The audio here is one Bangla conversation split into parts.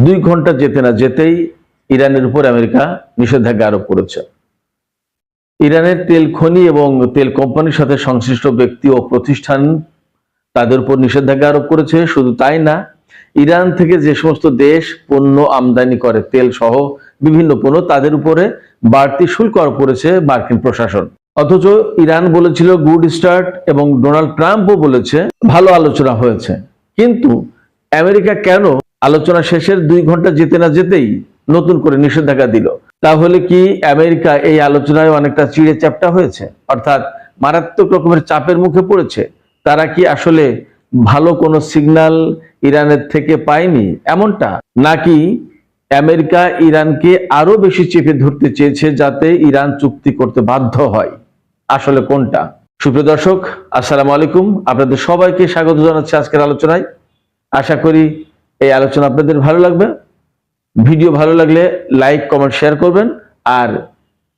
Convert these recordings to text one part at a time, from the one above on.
2 ঘন্টা যেতে না যেতেই ইরানের উপর আমেরিকা নিষেধাজ্ঞা আরোপ করেছে। ইরানের তেল খনি এবং তেল কোম্পানির সাথে সংশ্লিষ্ট ব্যক্তি ও প্রতিষ্ঠান তাদের উপর নিষেধাজ্ঞা আরোপ করেছে। শুধু তাই না, ইরান থেকে যে সমস্ত দেশ পণ্য আমদানি করে, তেল সহ বিভিন্ন পণ্য, তাদের উপরে বাড়তি শুল্ক আরোপ করেছে মার্কিন প্রশাসন। অথচ ইরান বলেছিল গুড স্টার্ট এবং ডোনাল্ড ট্রাম্পও বলেছে ভালো আলোচনা হয়েছে। কিন্তু আমেরিকা কেন আলোচনা শেষের 2 ঘন্টা যেতে না যেতেই নতুন করে নিষেধাজ্ঞা দিল? তাহলে কি আমেরিকা এই আলোচনায় অনেকটা চিড়ে চ্যাপ্টা হয়েছে, অর্থাৎ মারাত্মক রকমের চাপের মুখে পড়েছে? তারা কি আসলে ভালো কোনো সিগন্যাল ইরানের থেকে পায়নি এমনটা, নাকি আমেরিকা ইরানকে আরো বেশি চেপে ধরতে চেয়েছে যাতে ইরান চুক্তি করতে বাধ্য হয়? আসলে কোনটা? সুপ্রিয় দর্শক, আসসালামু আলাইকুম, আপনাদের সবাইকে স্বাগত জানাচ্ছি আজকের আলোচনায়। আশা করি এই আলোচনা আপনাদের ভালো লাগবে। ভিডিও ভালো লাগলে লাইক, কমেন্ট, শেয়ার করবেন আর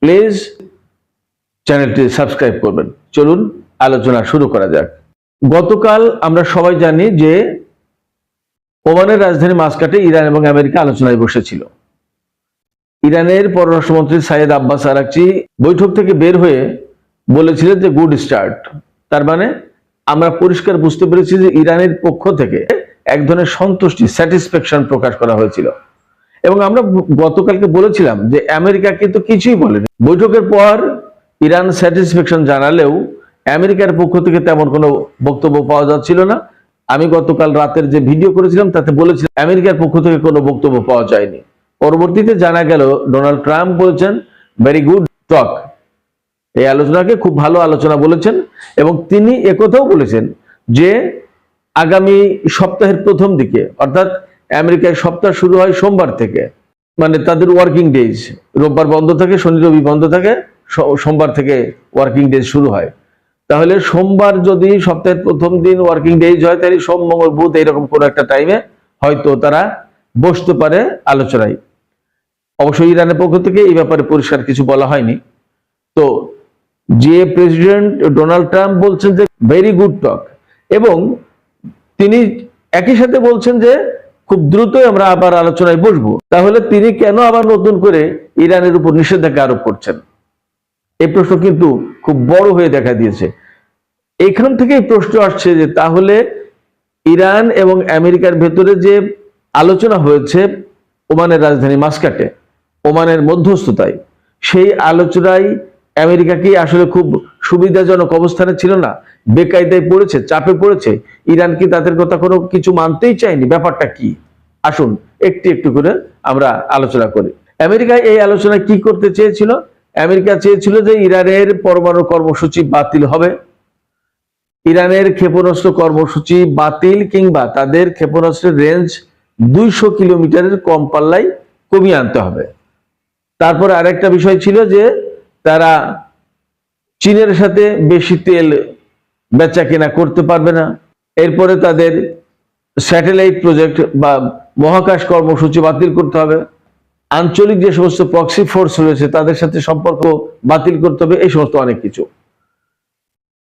প্লিজ চ্যানেলটি সাবস্ক্রাইব করবেন। চলুন আলোচনা শুরু করা যাক। গতকাল আমরা সবাই জানি যে ওমানের রাজধানী মাস্কাটে ইরান এবং আমেরিকা আলোচনায় বসেছিল। ইরানের পররাষ্ট্রমন্ত্রী সাইয়েদ আব্বাস আরাকচি বৈঠক থেকে বের হয়ে বলেছিলেন যে গুড স্টার্ট। তার মানে আমরা পরিষ্কার বুঝতে পেরেছি যে ইরানের পক্ষ থেকে এক ধরনের সন্তুষ্টি, স্যাটিসফ্যাকশন প্রকাশ করা হয়েছিল। এবং আমরা গতকালকে বলেছিলাম যে আমেরিকা কিন্তু কিছুই বলেনি। বৈঠকের পর ইরান স্যাটিসফ্যাকশন জানালেও আমেরিকার পক্ষ থেকে তেমন কোনো বক্তব্য পাওয়া যাচ্ছিল না। আমি গতকাল রাতের যে ভিডিও করেছিলাম তাতে বলেছিলাম আমেরিকার পক্ষ থেকে কোনো বক্তব্য পাওয়া যায়নি। পরবর্তীতে জানা গেল ডোনাল্ড ট্রাম্প বলেছেন ভেরি গুড টক, এই আলোচনাকে খুব ভালো আলোচনা বলেছেন। এবং তিনি একথাও বলেছেন যে আগামী সপ্তাহের প্রথম দিকে, অর্থাৎ আমেরিকায় সপ্তাহ শুরু হয় সোমবার থেকে, মানে তাদের ওয়ার্কিং ডেজ, রোববার বন্ধ থাকে, শনি রবি বন্ধ থাকে, সোমবার থেকে ওয়ার্কিং ডেজ শুরু হয়। তাহলে সোমবার যদি সপ্তাহের প্রথম দিন ওয়ার্কিং ডেজ হয়, তাহলে সোম, মঙ্গল, বুধ এইরকম কোনো একটা টাইমে হয়তো তারা বসতে পারে আলোচনায়। অবশ্যই ইরানের পক্ষ থেকে এই ব্যাপারে পরিষ্কার কিছু বলা হয়নি। তো যে প্রেসিডেন্ট ডোনাল্ড ট্রাম্প বলছেন যে ভেরি গুড টক, এবং তিনি একই সাথে বলছেন যে খুব দ্রুতই আমরা আবার আলোচনায় বসবো। তাহলে তিনি কেন আবার নতুন করে ইরানের উপর নিষেধাজ্ঞা আরোপ করছেন? এই প্রশ্ন কিন্তু খুব বড় হয়ে দেখা দিয়েছে। এখান থেকেই প্রশ্ন আসছে যে তাহলে ইরান এবং আমেরিকার ভেতরে যে আলোচনা হয়েছে ওমানের রাজধানী মাস্কাটে, ওমানের মধ্যস্থতায়, সেই আলোচনায় আমেরিকা কি আসলে খুব সুবিধাজনক অবস্থানে ছিল না? বেকায়দায় পড়েছে, চাপে পড়েছে? ইরান কি তাদের কথা কোনো কিছু মানতেই চায়নি? ব্যাপারটা কি? আসুন একটু একটু করে আমরা আলোচনা করি। আমেরিকা এই আলোচনায় কি করতে চেয়েছিল? আমেরিকা চেয়েছিল যে ইরানের পরমাণু কর্মসূচি বাতিল হবে, ইরানের ক্ষেপণাস্ত্র কর্মসূচি বাতিল, কিংবা তাদের ক্ষেপণাস্ত্রের রেঞ্জ 200 কিলোমিটারের কম পাল্লায় কমিয়ে আনতে হবে। তারপরে আরেকটা বিষয় ছিল যে তারা চীনের সাথে বেশি তেল বেচা কেনা করতে পারবে না। এরপরে তাদের স্যাটেলাইট প্রজেক্ট বা মহাকাশ কর্মসূচি বাতিল করতে হবে, আঞ্চলিক যে সমস্ত প্রক্সি ফোর্স রয়েছে তাদের সাথে সম্পর্ক বাতিল করতে হবে, এই সমস্ত অনেক কিছু।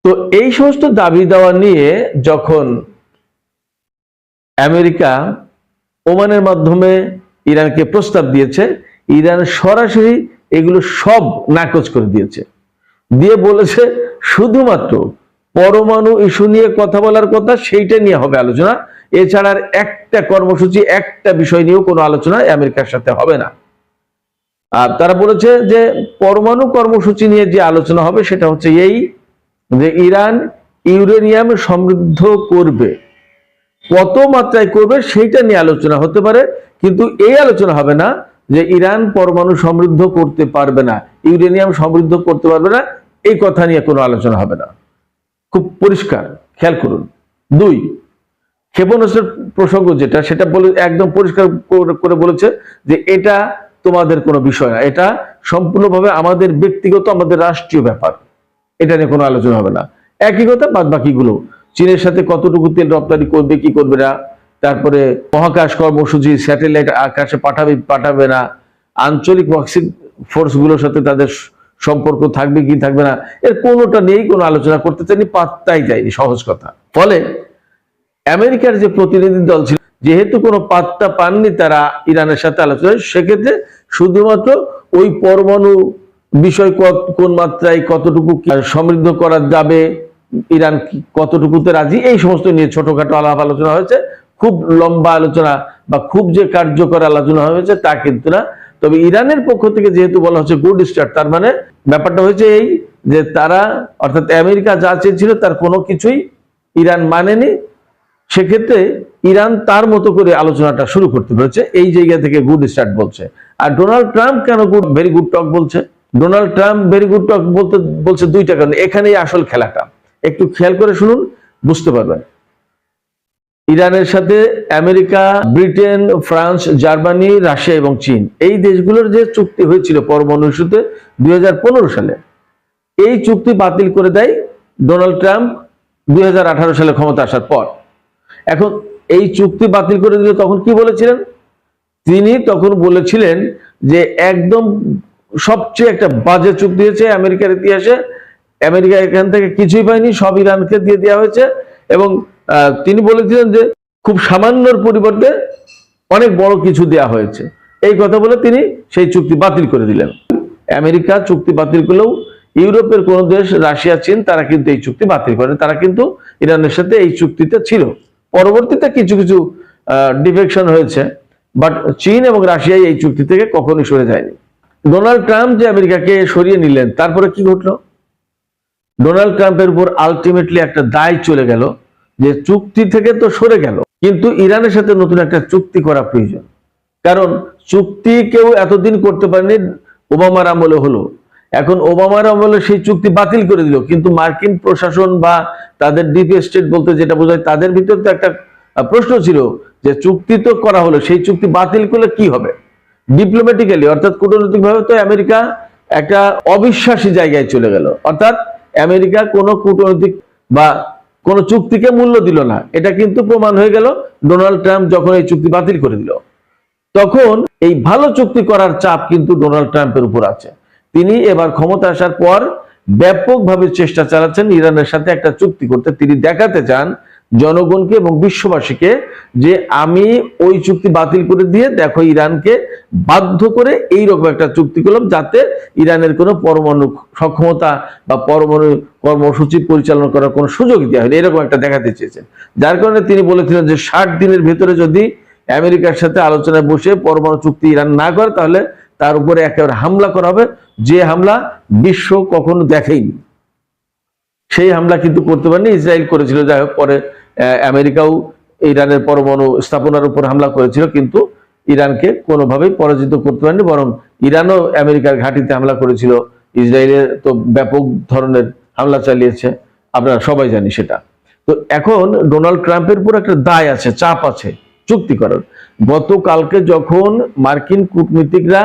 তো এই সমস্ত দাবি দেওয়া নিয়ে যখন আমেরিকা ওমানের মাধ্যমে ইরানকে প্রস্তাব দিয়েছে, ইরান সরাসরি এগুলো সব নাকচ করে দিয়েছে, দিয়ে বলেছে শুধুমাত্র পরমাণু ইস্যু নিয়ে কথা বলার কথা, সেইটা নিয়ে হবে আলোচনা। এছাড়া আর একটা কর্মসূচি, একটা বিষয় নিয়েও কোনো আলোচনা আমেরিকার সাথে হবে না। আর তারা বলেছে যে পরমাণু কর্মসূচি নিয়ে যে আলোচনা হবে সেটা হচ্ছে এই যে ইরান ইউরেনিয়াম সমৃদ্ধ করবে, কত মাত্রায় করবে সেইটা নিয়ে আলোচনা হতে পারে, কিন্তু এই আলোচনা হবে না যে ইরান পরমাণু সমৃদ্ধ করতে পারবে না, ইউরেনিয়াম সমৃদ্ধ করতে পারবে না, এই কথা নিয়ে কোনো আলোচনা হবে না। খুব পরিষ্কার, খেয়াল করুন। 2, ক্ষেপণাস্ত্রের প্রসঙ্গ যেটা, সেটা বলে একদম পরিষ্কার করে বলেছে যে এটা তোমাদের কোনো বিষয় না, এটা সম্পূর্ণভাবে আমাদের ব্যক্তিগত, আমাদের রাষ্ট্রীয় ব্যাপার, এটা নিয়ে কোনো আলোচনা হবে না। একই কথা বাদ বাকিগুলো, চীনের সাথে কতটুকু তেল রপ্তানি করবে কি করবে না, তারপরে মহাকাশ কর্মসূচি, স্যাটেলাইট আকাশে পাঠাবে না, আঞ্চলিক প্রক্সি ফোর্স গুলোর সাথে তাদের সম্পর্ক থাকবে কি থাকবে না, এর কোনোটা নিয়েই কোনো আলোচনা করতে চাইনি, পাত্তাই যায়নি, সহজ কথা। ফলে আমেরিকার যে প্রতিনিধি দল ছিল যেহেতু কোনো পাত্তা পাননি তারা ইরানের সাথে আলোচনায়, সেক্ষেত্রে শুধুমাত্র ওই পরমাণু বিষয় কোন মাত্রায় কতটুকু সমৃদ্ধ করা যাবে, ইরান কতটুকুতে রাজি, এই সমস্ত নিয়ে ছোটখাটো আলাপ আলোচনা হয়েছে। খুব লম্বা আলোচনা বা খুব যে কার্যকর আলোচনা হয়েছে তা কিন্তু না। তবে ইরানের পক্ষ থেকে যেহেতু বলা হচ্ছে গুড স্টার্ট, তার মানে ব্যাপারটা হয়েছে এই যে তারা অর্থাৎ আমেরিকা যা চেয়েছিল তার কোনো কিছুই ইরান মানেনি। সেক্ষেত্রে ইরান তার মতো করে আলোচনাটা শুরু করতে পেরেছে, এই জায়গা থেকে গুড স্টার্ট বলছে। আর ডোনাল্ড ট্রাম্প কেন ভেরি গুড টক বলছে? ডোনাল্ড ট্রাম্প ভেরি গুড টক বলছে দুইটা কারণে। এখানেই আসল খেলাটা, একটু খেয়াল করে শুনুন, বুঝতে পারবেন। ইরানের সাথে America, Britain, France, Germany, Russia এবং চীন, এই দেশগুলোর যে চুক্তি হয়েছিল পরমাণু ইস্যুতে 2015 সালে, এই চুক্তি বাতিল করে দেয় ডোনাল্ড ট্রাম্প 2018 সালে ক্ষমতা আসার পর। এখন এই চুক্তি বাতিল করে দিলে তখন কি বলেছিলেন তিনি? তখন বলেছিলেন যে একদম সবচেয়ে একটা বাজে চুক্তি হয়েছে আমেরিকার ইতিহাসে, আমেরিকা এখান থেকে কিছুই পায়নি, সব ইরানকে দিয়ে দেওয়া হয়েছে। এবং তিনি বলেছিলেন যে খুব সামান্যর পরিবর্তে অনেক বড় কিছু দেওয়া হয়েছে, এই কথা বলে তিনি সেই চুক্তি বাতিল করে দিলেন। আমেরিকা চুক্তি বাতিল করলেও ইউরোপের কোন দেশ, রাশিয়া, চীন, তারা কিন্তু এই চুক্তি বাতিল করে, তারা কিন্তু ইরানের সাথে এই চুক্তিতে ছিল। পরবর্তীতে কিছু কিছু ডিফেকশন হয়েছে, বাট চীন এবং রাশিয়া এই চুক্তি থেকে কখনোই সরে যায়নি। ডোনাল্ড ট্রাম্প যে আমেরিকাকে সরিয়ে নিলেন, তারপরে কি ঘটলো? ডোনাল্ড ট্রাম্পের উপর আলটিমেটলি একটা দায় চলে গেল যে চুক্তি থেকে তো সরে গেল, কিন্তু ইরানের সাথে নতুন একটা চুক্তি করা প্রয়োজন। কারণ চুক্তি কেউ এতদিন করতে পারেনি, ওবামার আমলে হলো। এখন ওবামার আমলে সেই চুক্তি বাতিল করে দিল, কিন্তু মার্কিন প্রশাসন বা তাদের ডিপ স্টেট বলতে যেটা বোঝায়, তাদের ভিতর তো একটা প্রশ্ন ছিল যে চুক্তি তো করা হলো, সেই চুক্তি বাতিল করলে কি হবে? ডিপ্লোম্যাটিক্যালি অর্থাৎ কূটনৈতিকভাবে তো আমেরিকা একটা অবিশ্বাসী জায়গায় চলে গেল। অর্থাৎ আমেরিকা কোনো কূটনৈতিক বা কোন চুক্তিকে মূল্য দিল না। এটা কিন্তু প্রমাণ হয়ে গেল ডোনাল্ড ট্রাম্প যখন এই চুক্তি বাতিল করে দিল। তখন এই ভালো চুক্তি করার চাপ কিন্তু ডোনাল্ড ট্রাম্পের উপর আছে। তিনি এবার ক্ষমতা আসার পর ব্যাপকভাবে চেষ্টা চালাচ্ছেন ইরানের সাথে একটা চুক্তি করতে। তিনি দেখাতে চান জনগণকে এবং বিশ্ববাসীকে যে আমি ওই চুক্তি বাতিল করে দিয়ে দেখো ইরানকে বাধ্য করে এইরকম একটা চুক্তি করলাম, যাতে ইরানের কোনো পরমাণু সক্ষমতা বা পরমাণু কর্মসূচি পরিচালনা করার কোনো সুযোগ দেওয়া হয়নি, এরকম একটা দেখাতে চেয়েছেন। যার কারণে তিনি বলেছিলেন যে 60 দিনের ভেতরে যদি আমেরিকার সাথে আলোচনায় বসে পরমাণু চুক্তি ইরান না করে, তাহলে তার উপরে একেবারে হামলা করা হবে, যে হামলা বিশ্ব কখনো দেখেইনি। সেই হামলা কিন্তু করতে পারেনি, ইসরায়েল করেছিল। যাই হোক, পরে আমেরিকাও ইরানের পরমাণু স্থাপনার উপর হামলা করেছিল, কিন্তু ইরানকে কোনোভাবেই পরাজিত করতে পারেনি, বরং ইরানও আমেরিকার ঘাঁটিতে হামলা করেছিল। ইসরায়েলের তো ব্যাপক ধরনের হামলা চালিয়েছে, আপনারা সবাই জানি সেটা। তো এখন ডোনাল্ড ট্রাম্পের উপর একটা দায় আছে, চাপ আছে চুক্তি করার। গতকালকে যখন মার্কিন কূটনীতিকরা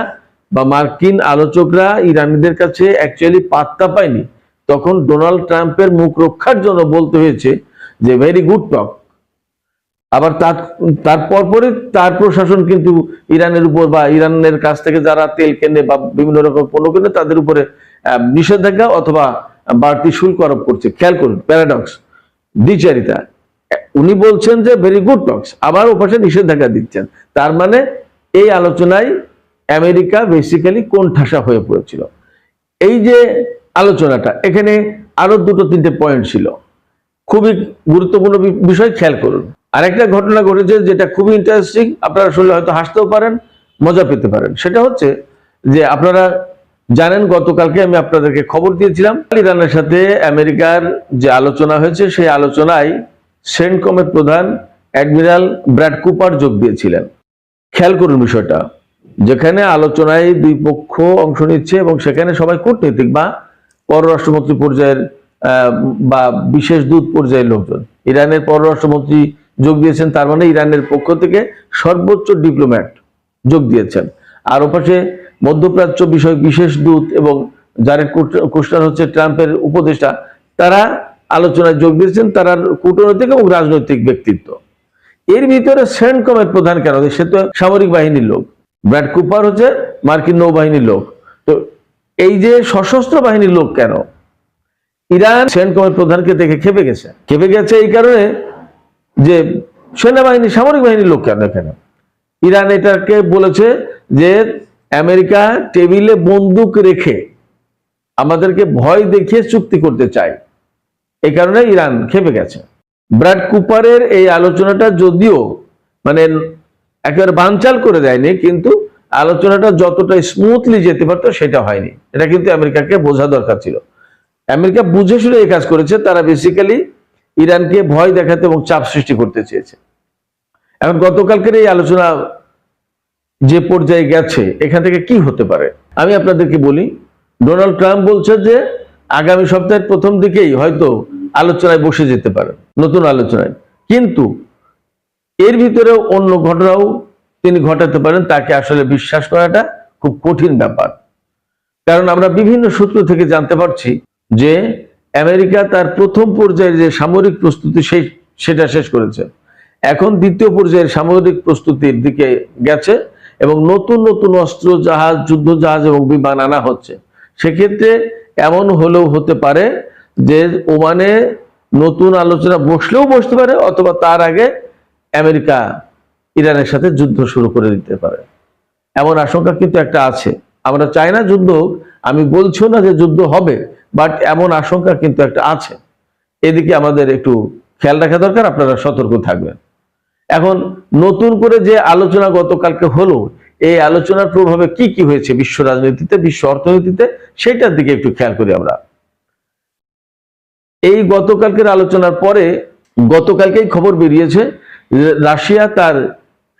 বা মার্কিন আলোচকরা ইরানিদের কাছে অ্যাকচুয়ালি পাত্তা পায়নি, তখন ডোনাল্ড ট্রাম্পের মুখ রক্ষার জন্য বলতে হয়েছে যে ভেরি গুড টক। আবার তার পরপরই তার প্রশাসন কিন্তু ইরানের উপর বা ইরানের কাছ থেকে যারা তেল কেনে বা বিভিন্ন রকম পণ্য কেনে তাদের উপরে নিষেধাজ্ঞা অথবা বাড়তি শুল্ক আরোপ করছে। খেয়াল করুন প্যারাডক্স, দ্বিচারিতা। উনি বলছেন যে ভেরি গুড টকস, আবার ওপাশে নিষেধাজ্ঞা দিচ্ছেন। তার মানে এই আলোচনায় আমেরিকা বেসিক্যালি কোণঠাসা হয়ে পড়েছিল। এই যে আলোচনাটা, এখানে আরো 2-3টে পয়েন্ট ছিল, খুবই গুরুত্বপূর্ণ বিষয়। খেয়াল করুন, আরেকটা ঘটনা ঘটেছে যেটা খুবই ইন্টারেস্টিং, আপনারা শুনলে হয়তো হাসতেও পারেন, মজা পেতে পারেন। সেটা হচ্ছে যে আপনারা জানেন গতকালকে আমি আপনাদেরকে খবর দিয়েছিলাম ইরানের সাথে আমেরিকার যে আলোচনা হয়েছে, সেই আলোচনায় সেন্টকমের প্রধান অ্যাডমিরাল ব্র্যাড কুপার যোগ দিয়েছিলেন। খেয়াল করুন বিষয়টা, যেখানে আলোচনায় দুই পক্ষ অংশ নিচ্ছে এবং সেখানে সবাই কূটনীতিক বা পররাষ্ট্রমন্ত্রী পর্যায়ের বা বিশেষ দূত পর্যায়ের লোকজন। ইরানের পররাষ্ট্রমন্ত্রী যোগ দিয়েছেন, তার মানে ইরানের পক্ষ থেকে সর্বোচ্চ ডিপ্লোম্যাট যোগ দিয়েছেন। আর ওপাশে মধ্যপ্রাচ্য বিষয়ক বিশেষ দূত এবং জারেড কুশনার হচ্ছে ট্রাম্পের উপদেষ্টা, তারা আলোচনায় যোগ দিয়েছেন। তারা কূটনৈতিক এবং রাজনৈতিক ব্যক্তিত্ব। এর ভিতরে সেন্টকমের প্রধান কেন? সে তো সামরিক বাহিনীর লোক। ব্র্যাড কুপার হচ্ছে মার্কিন নৌবাহিনীর লোক। তো এই যে সশস্ত্র বাহিনীর লোক কেন? ইরান সেন্টকমের প্রধানকে দেখে খেপে গেছে এই কারণে যে সেনাবাহিনী, সামরিক বাহিনীর লোক কেন এখানে? ইরান এটাকে বলেছে যে আমেরিকা টেবিলে বন্দুক রেখে আমাদেরকে ভয় দেখিয়ে চুক্তি করতে চায়, এই কারণে ইরান খেপে গেছে। ব্র্যাড কুপারের এই আলোচনাটা যদিও মানে একেবারে বানচাল করে দেয়নি, কিন্তু আলোচনাটা যতটা স্মুথলি যেতে পারতো সেটা হয়নি। এটা কিন্তু আমেরিকাকে বোঝা দরকার ছিল। আমেরিকা বুঝে শুনে এই কাজ করেছে। তারা বেসিক্যালি ইরানকে ভয় দেখাতে এবং চাপ সৃষ্টি করতে চেয়েছে। এখন গতকালকের এই আলোচনা যে পর্যায়ে গেছে, এখান থেকে কি হতে পারে আমি আপনাদেরকে বলি। ডোনাল্ড ট্রাম্প বলছে যে আগামী সপ্তাহের প্রথম দিকেই হয়তো আলোচনায় বসে যেতে পারে, নতুন আলোচনায়। কিন্তু এর ভিতরে অন্য ঘটনাও তিনি ঘটাতে পারেন, তাকে আসলে বিশ্বাস করাটা খুব কঠিন ব্যাপার। কারণ আমরা বিভিন্ন সূত্র থেকে জানতে পারছি যে আমেরিকা তার প্রথম পর্যায়ের যে সামরিক প্রস্তুতি সেটা শেষ করেছে, এখন দ্বিতীয় পর্যায়ের সামরিক প্রস্তুতির দিকে গেছে এবং নতুন নতুন অস্ত্র, জাহাজ, যুদ্ধ জাহাজ এবং বিমান আনা হচ্ছে। সেক্ষেত্রে এমন হলেও হতে পারে যে ওমানে নতুন আলোচনা বসলেও বসতে পারে, অথবা তার আগে আমেরিকা ইরানের সাথে যুদ্ধ শুরু করে দিতে পারে। এমন আশঙ্কা কিন্তু একটা আছে। আমরা চাই না যুদ্ধ হোক, আমি বলছি না যে যুদ্ধ হবে, বাট এমন আশঙ্কা কিন্তু একটা আছে। এদিকে আমাদের একটু খেয়াল রাখা দরকার, আপনারা সতর্ক থাকবেন। এখন নতুন করে যে আলোচনা গতকালকে হলো, এই আলোচনার প্রভাবে কি কি হয়েছে বিশ্ব রাজনীতিতে, বিশ্ব অর্থনীতিতে, সেটার দিকে একটু খেয়াল করি আমরা। এই গতকালকের আলোচনার পরে গতকালকেই খবর বেরিয়েছে রাশিয়া তার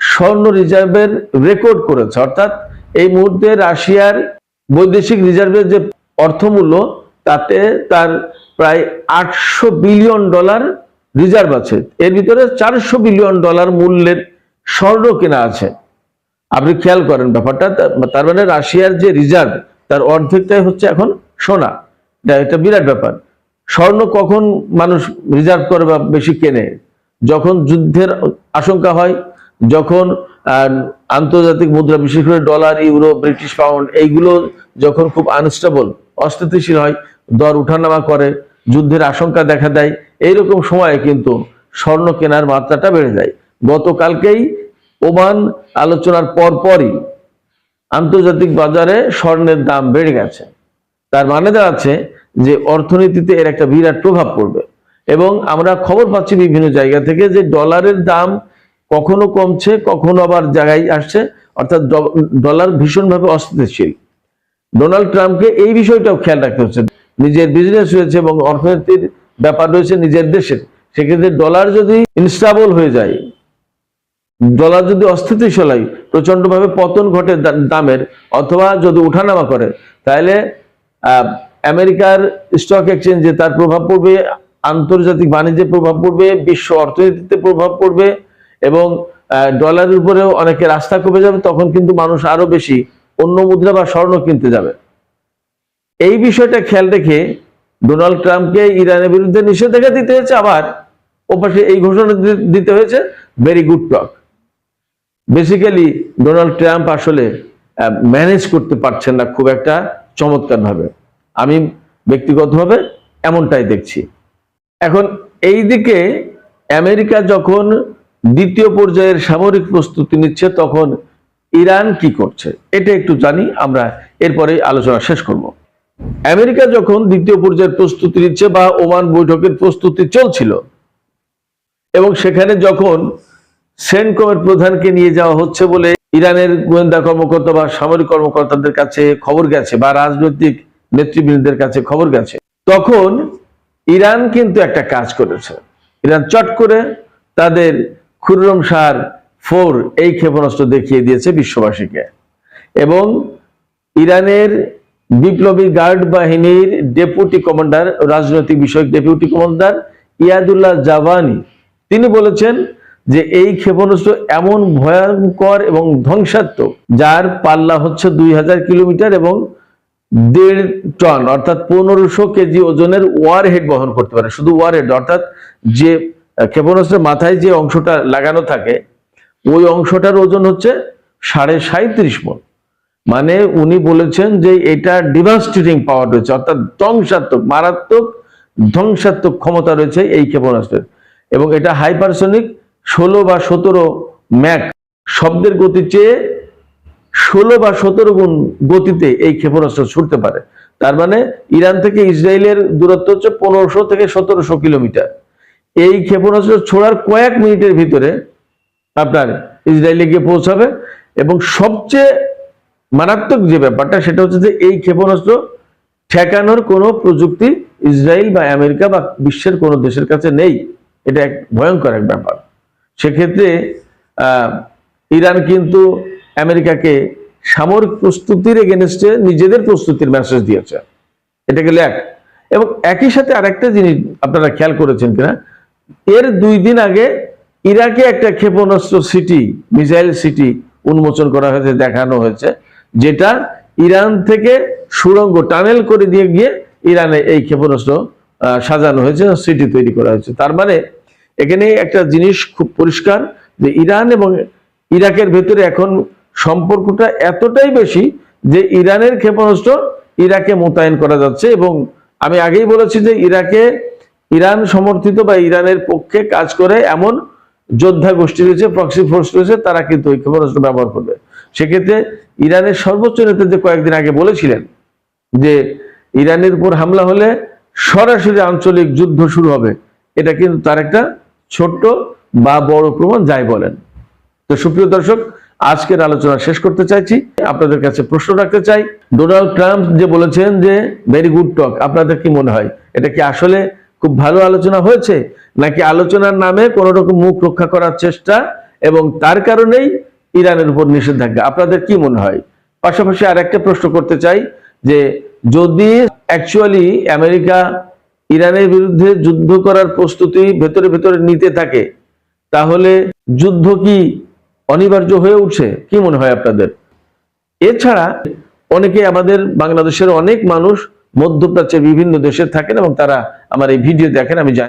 স্বর্ণ রিজার্ভের রেকর্ড করেছে। অর্থাৎ এই মুহূর্তে রাশিয়ার বৈদেশিক রিজার্ভের যে অর্থমূল্য, তাতে তার প্রায় $800 বিলিয়ন রিজার্ভ আছে। এর ভিতরে $400 বিলিয়ন মূল্যের স্বর্ণ কেনা আছে। আপনি খেয়াল করেন ব্যাপারটা। তার মানে রাশিয়ার যে রিজার্ভ, তার অর্ধেকটাই হচ্ছে এখন সোনা। এটা বিরাট ব্যাপার। স্বর্ণ কখন মানুষ রিজার্ভ করে বা বেশি কেনে? যখন যুদ্ধের আশঙ্কা হয়, যখন আন্তর্জাতিক মুদ্রা, বিশেষ করে ডলার, ইউরো, ব্রিটিশ পাউন্ড, এইগুলো যখন খুব আনস্টেবল, অস্থিতিশীল হয়, দর উঠানামা করে, যুদ্ধের আশঙ্কা দেখা দেয়, এইরকম সময়ে কিন্তু স্বর্ণ কেনার মাত্রাটা বেড়ে যায়। গতকালকেই ওমান আলোচনার পরপরই আন্তর্জাতিক বাজারে স্বর্ণের দাম বেড়ে গেছে। তার মানে দাঁড়াচ্ছে যে অর্থনীতিতে এর একটা বিরাট প্রভাব পড়বে। এবং আমরা খবর পাচ্ছি বিভিন্ন জায়গা থেকে যে ডলারের দাম কখনো কমছে, কখনো আবার জায়গায় আসছে। অর্থাৎ ডলার ভীষণভাবে অস্থিতিশীল। ডোনাল্ড ট্রাম্পকে এই বিষয়টাও খেয়াল রাখতে হচ্ছে। নিজের বিজনেস রয়েছে এবং অর্থনীতির ব্যাপার রয়েছে নিজের দেশের। সেক্ষেত্রে ডলার যদি ইনস্টেবল হয়ে যায়, ডলার যদি অস্থিতিশীল হয়, প্রচন্ডভাবে পতন ঘটে দামের, অথবা যদি উঠানামা করে, তাহলে আমেরিকার স্টক এক্সচেঞ্জে তার প্রভাব পড়বে, আন্তর্জাতিক বাণিজ্যে প্রভাব পড়বে, বিশ্ব অর্থনীতিতে প্রভাব পড়বে এবং ডলারের উপরেও অনেকের আস্থা কমে যাবে। তখন কিন্তু মানুষ আরো বেশি অন্য মুদ্রা বা স্বর্ণ কিনতে যাবে। এই বিষয়টা খেয়াল রেখে ডোনাল্ড ট্রাম্পকে ইরানের বিরুদ্ধে নিষেধাজ্ঞা দিতে হয়েছে, আবার ওপাশে এই ঘোষণা দিতে হয়েছে। ভেরি গুড টক। বেসিক্যালি ডোনাল্ড ট্রাম্প আসলে ম্যানেজ করতে পারছেন না খুব একটা চমৎকার ভাবে। আমি ব্যক্তিগতভাবে এমনটাই দেখছি। এখন এই দিকে আমেরিকা যখন দ্বিতীয় পর্যায়ের সামরিক প্রস্তুতি নিচ্ছে, তখন ইরান কি করছে এটা একটু জানি আমরা, এরপরে আলোচনা শেষ করব। আমেরিকা যখন দ্বিতীয় পর্যায়ের প্রস্তুতি নিচ্ছে বা ওমান বৈঠকের প্রস্তুতি চলছিল, এবং সেখানে যখন সেন্টকমের প্রধানকে নিয়ে যাওয়া হচ্ছে বলে ইরানের গোয়েন্দা কর্মকর্তা বা সামরিক কর্মকর্তাদের কাছে খবর গেছে, বা রাজনৈতিক নেতৃবৃন্দের কাছে খবর গেছে, তখন ইরান কিন্তু একটা কাজ করেছে। ইরান চট করে তাদের খুররম শাহ 4 এই ক্ষেপণাস্ত্র দেখিয়ে দিয়েছে বিশ্ববাসীকে। এবং ইরানের বিপ্লবী গার্ড বাহিনীর ডেপুটি কমান্ডার, রাজনৈতিক বিষয়ক ডেপুটি কমান্ডার ইয়াদুল্লাহ জাভানি, তিনি বলেছেন যে এই ক্ষেপণাস্ত্র এমন ভয়ঙ্কর এবং ধ্বংসাত্মক, যার পাল্লা হচ্ছে 2000 কিলোমিটার এবং 1.5 টন অর্থাৎ 1500 কেজি ওজনের ওয়ারহেড বহন করতে পারে। শুধু ওয়ারহেড অর্থাৎ যে ক্ষেপণাস্ত্রের মাথায় যে অংশটা লাগানো থাকে, ওই অংশটার ওজন হচ্ছে 37.5 মণ। মানে উনি বলেছেন যে এটা ডিভাস্টেটিং পাওয়ার রয়েছে, অর্থাৎ ধ্বংসাত্মক, মারাত্মক ধ্বংসাত্মক ক্ষমতা রয়েছে এই ক্ষেপণাস্ত্রের। এবং এটা হাইপারসনিক 16 বা 17 ম্যাক শব্দের গতির চেয়ে 16 বা 17 গুণ গতিতে এই ক্ষেপণাস্ত্র ছুটতে পারে। তার মানে ইরান থেকে ইসরায়েলের দূরত্ব হচ্ছে 1500 থেকে 1700 কিলোমিটার। এই ক্ষেপণাস্ত্র ছোড়ার কয়েক মিনিটের ভিতরে আপনার ইসরায়েলে গিয়ে পৌঁছাবে। এবং সবচেয়ে মারাত্মক যে ব্যাপারটা সেটা হচ্ছে যে এই ক্ষেপণাস্ত্র ঠেকানোর কোনো প্রযুক্তি ইসরায়েল বা আমেরিকা বা বিশ্বের কোনো দেশের কাছে নেই। এটা এক ভয়ঙ্কর এক ব্যাপার। সেক্ষেত্রে ইরান কিন্তু আমেরিকাকে সামরিক প্রস্তুতির এগেনস্টে নিজেদের প্রস্তুতির মেসেজ দিয়েছে। এটা গেল এক। এবং একই সাথে আরেকটা জিনিস আপনারা খেয়াল করেছেন কিনা, এর 2 দিন আগে ইরাকে একটা ক্ষেপণাস্ত্র সিটি, মিসাইল সিটি উন্মোচন করা হয়েছে, দেখানো হয়েছে, যেটা ইরান থেকে সুড়ঙ্গ টানেল করে দিয়ে গিয়ে ইরানে এই ক্ষেপণাস্ত্র সাজানো হয়েছে, সিটি তৈরি করা হয়েছে। তার মানে এখানে একটা জিনিস খুব পরিষ্কার যে ইরান এবং ইরাকের ভেতরে এখন সম্পর্কটা এতটাই বেশি যে ইরানের ক্ষেপণাস্ত্র ইরাকে মোতায়েন করা যাচ্ছে। এবং আমি আগেই বলেছি যে ইরান সমর্থিত বা ইরানের পক্ষে কাজ করে এমন যোদ্ধা গোষ্ঠী রয়েছে, প্রক্সি ফোর্স রয়েছে, তারা কিন্তু ওই ক্ষেপণাস্ত্র ব্যবহার করবে। সেক্ষেত্রে ইরানের সর্বোচ্চ নেতা যে কয়েকদিন আগে বলেছিলেন যে ইরানের উপর হামলা হলে সরাসরি আঞ্চলিক যুদ্ধ শুরু হবে, এটা কিন্তু তার একটা ছোট্ট বা বড় প্রমাণ, যাই বলেন। তো সুপ্রিয় দর্শক, আজকের আলোচনা শেষ করতে চাইছি। আপনাদের কাছে প্রশ্ন রাখতে চাই, ডোনাল্ড ট্রাম্প যে বলেছেন যে ভেরি গুড টক, আপনাদের কি মনে হয় এটা কি আসলে খুব ভালো আলোচনা হয়েছে, নাকি আলোচনার নামে কোন রকম মুখ রক্ষা করার চেষ্টা এবং তার কারণেই ইরানের উপর নিষেধাজ্ঞা? আপনাদের কি মনে হয়? পাশাপাশি আর একটা প্রশ্ন করতে চাই যে যদি অ্যাকচুয়ালি আমেরিকা ইরানের বিরুদ্ধে যুদ্ধ করার প্রস্তুতি ভেতরে ভেতরে নিতে থাকে, তাহলে যুদ্ধ কি অনিবার্য হয়ে উঠছে? কি মনে হয় আপনাদের? এছাড়া অনেকে, আমাদের বাংলাদেশের অনেক মানুষ মধ্যপ্রাচ্যের বিভিন্ন দেশে থাকেন এবং তারা আমার এই ভিডিও দেখেন, আমি জানি।